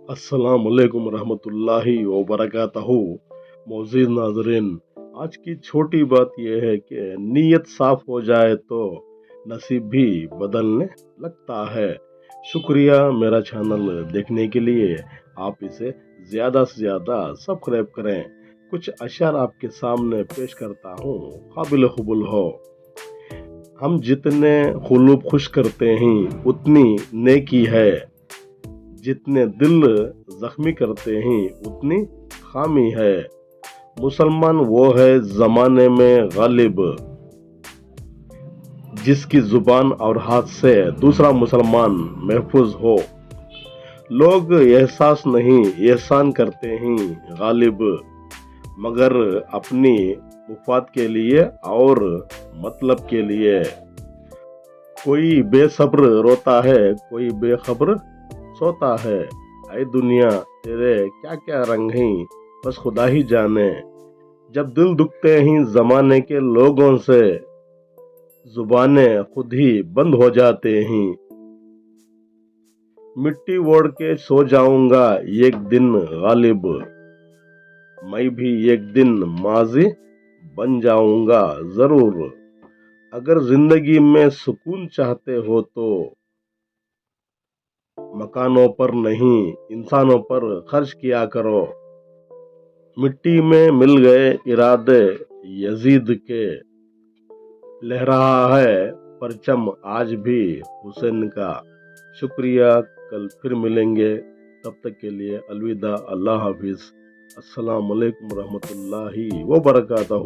السلام علیکم ورحمۃ اللہ وبرکاتہ۔ معزز ناظرین، آج کی چھوٹی بات یہ ہے کہ نیت صاف ہو جائے تو نصیب بھی بدلنے لگتا ہے۔ شکریہ میرا چینل دیکھنے کے لیے۔ آپ اسے زیادہ سے زیادہ سبسکرائب کریں۔ کچھ اشعار آپ کے سامنے پیش کرتا ہوں، قابل قبول ہو۔ ہم جتنے قلوب خوش کرتے ہیں اتنی نیکی ہے، جتنے دل زخمی کرتے ہیں اتنی خامی ہے۔ مسلمان وہ ہے زمانے میں غالب، جس کی زبان اور ہاتھ سے دوسرا مسلمان محفوظ ہو۔ لوگ احساس نہیں احسان کرتے ہیں غالب، مگر اپنی مفاد کے لیے اور مطلب کے لیے۔ کوئی بے صبر روتا ہے، کوئی بے خبر سوتا ہے۔ اے دنیا تیرے کیا کیا رنگ ہیں، بس خدا ہی جانے۔ جب دل دکھتے ہیں زمانے کے لوگوں سے، زبانیں خود ہی بند ہو جاتے ہیں۔ مٹی اوڑھ کے سو جاؤں گا ایک دن غالب، میں بھی ایک دن ماضی بن جاؤں گا ضرور۔ اگر زندگی میں سکون چاہتے ہو تو مکانوں پر نہیں انسانوں پر خرچ کیا کرو۔ مٹی میں مل گئے ارادے یزید کے، لہرا ہے پرچم آج بھی حسین کا۔ شکریہ، کل پھر ملیں گے، تب تک کے لیے الوداع، اللہ حافظ۔ السلام علیکم ورحمۃ اللہ وبرکاتہ۔